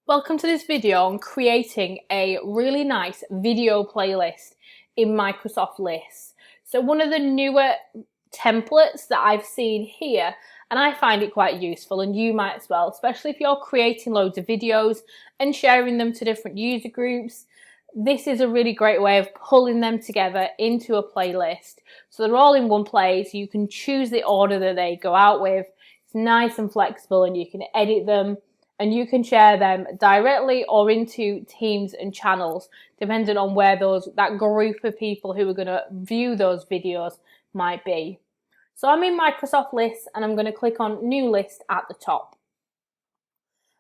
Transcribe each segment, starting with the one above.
Welcome to this video on creating a really nice video playlist in Microsoft Lists. So one of the newer templates that I've seen here, and I find it quite useful, and you might as well, especially if you're creating loads of videos and sharing them to different user groups. This is a really great way of pulling them together into a playlist. So they're all in one place. You can choose the order that they go out with. It's nice and flexible, and you can edit them. And you can share them directly or into teams and channels, depending on where that group of people who are going to view those videos might be. So I'm in Microsoft Lists and I'm going to click on New List at the top.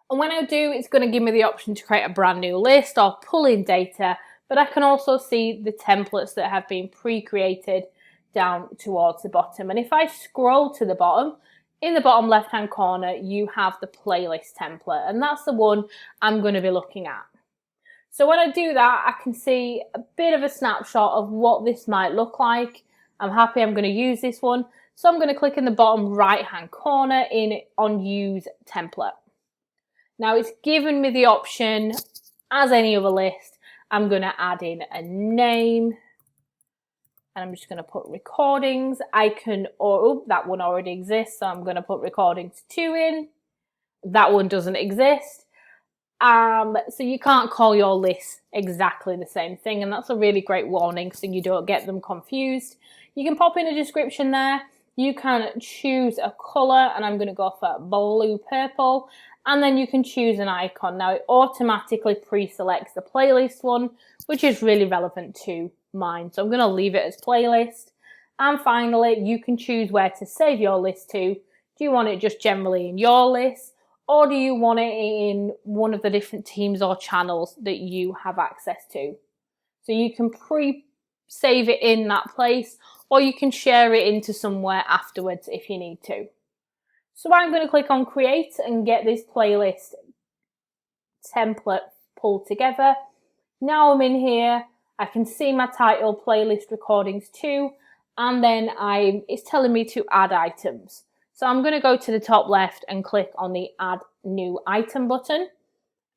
And when I do, it's going to give me the option to create a brand new list or pull in data, but I can also see the templates that have been pre-created down towards the bottom. And if I scroll to the bottom, in the bottom left hand corner, you have the playlist template, and that's the one I'm going to be looking at. So when I do that, I can see a bit of a snapshot of what this might look like. I'm happy I'm going to use this one. So I'm going to click in the bottom right hand corner on Use Template. Now it's given me the option, as any other list, I'm going to add in a name. And I'm just going to put recordings. That one already exists, so I'm going to put recordings 2 in. That one doesn't exist. So you can't call your list exactly the same thing, and that's a really great warning so you don't get them confused. You can pop in a description there. You can choose a color, and I'm going to go for blue purple, and then you can choose an icon. Now it automatically pre-selects the playlist one, which is really relevant to mine. So I'm going to leave it as playlist. And finally, you can choose where to save your list to. Do you want it just generally in your list, or do you want it in one of the different teams or channels that you have access to? So you can pre-save it in that place, or you can share it into somewhere afterwards if you need to. So I'm going to click on create and get this playlist template pulled together. Now I'm in here. I can see my title, playlist recordings 2, and then it's telling me to add items. So I'm going to go to the top left and click on the add new item button.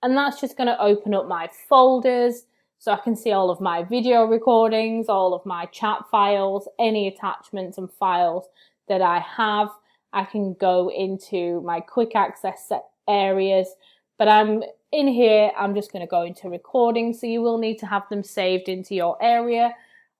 And that's just going to open up my folders. So I can see all of my video recordings, all of my chat files, any attachments and files that I have. I can go into my quick access areas, but I'm in here, I'm just going to go into recordings, so you will need to have them saved into your area,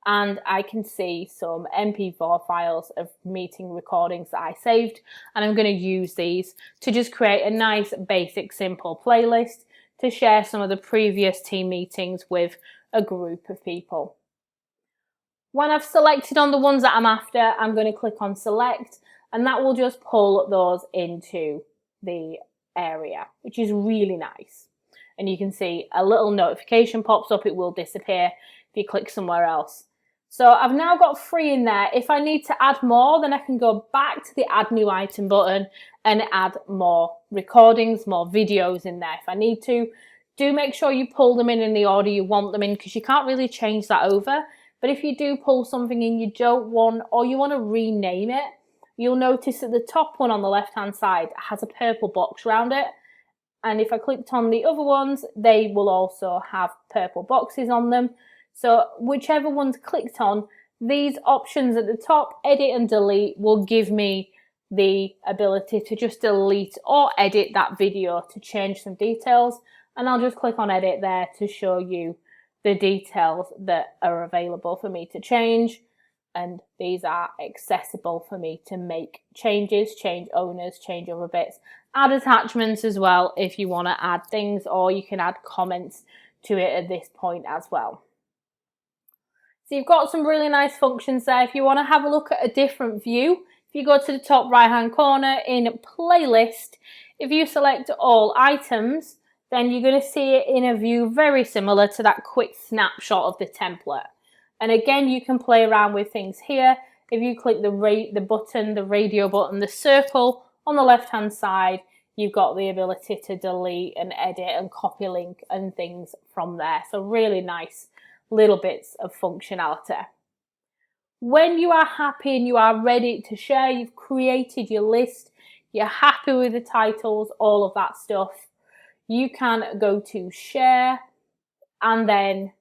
and I can see some MP4 files of meeting recordings that I saved, and I'm going to use these to just create a nice, basic, simple playlist to share some of the previous team meetings with a group of people. When I've selected on the ones that I'm after, I'm going to click on select, and that will just pull those into the area, which is really nice. And you can see a little notification pops up. It will disappear if you click somewhere else. So I've now got 3 in there. If I need to add more, then I can go back to the add new item button and add more recordings, more videos in there if I need to. Do make sure you pull them in the order you want them in, because you can't really change that over. But if you do pull something in you don't want, or you want to rename it, you'll notice that the top one on the left hand side has a purple box around it, and if I clicked on the other ones, they will also have purple boxes on them. So whichever one's clicked on, these options at the top, edit and delete, will give me the ability to just delete or edit that video to change some details, and I'll just click on edit there to show you the details that are available for me to change. And these are accessible for me to make changes, change owners, change other bits, add attachments as well if you want to add things, or you can add comments to it at this point as well. So you've got some really nice functions there. If you want to have a look at a different view, if you go to the top right hand corner in playlist, if you select all items, then you're going to see it in a view very similar to that quick snapshot of the template. And again, you can play around with things here. If you click the radio button, the circle on the left-hand side, you've got the ability to delete and edit and copy link and things from there. So really nice little bits of functionality. When you are happy and you are ready to share, you've created your list, you're happy with the titles, all of that stuff, you can go to share, and then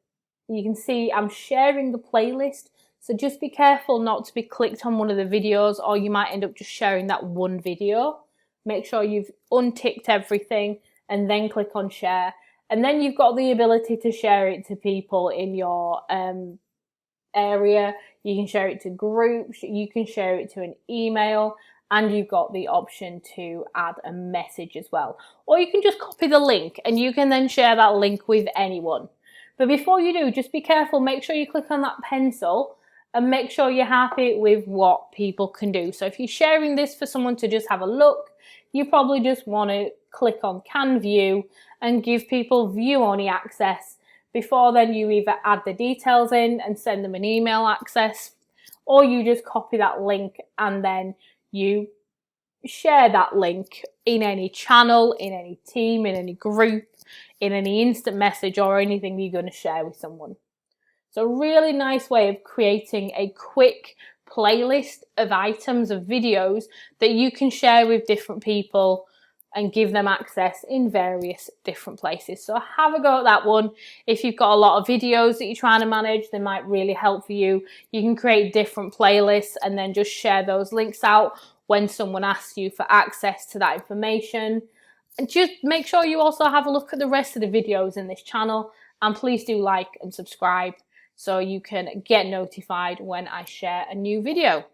you can see I'm sharing the playlist. So just be careful not to be clicked on one of the videos, or you might end up just sharing that one video. Make sure you've unticked everything and then click on share. And then you've got the ability to share it to people in your area. You can share it to groups, you can share it to an email, and you've got the option to add a message as well. Or you can just copy the link and you can then share that link with anyone. But before you do, just be careful, make sure you click on that pencil and make sure you're happy with what people can do. So if you're sharing this for someone to just have a look, you probably just want to click on Can View and give people view-only access. Before then, you either add the details in and send them an email access, or you just copy that link and then you share that link in any channel, in any team, in any group, in any instant message, or anything you're going to share with someone. So a really nice way of creating a quick playlist of items, of videos that you can share with different people and give them access in various different places. So have a go at that one. If you've got a lot of videos that you're trying to manage, they might really help for you. You can create different playlists and then just share those links out when someone asks you for access to that information. And just make sure you also have a look at the rest of the videos in this channel, and please do like and subscribe so you can get notified when I share a new video.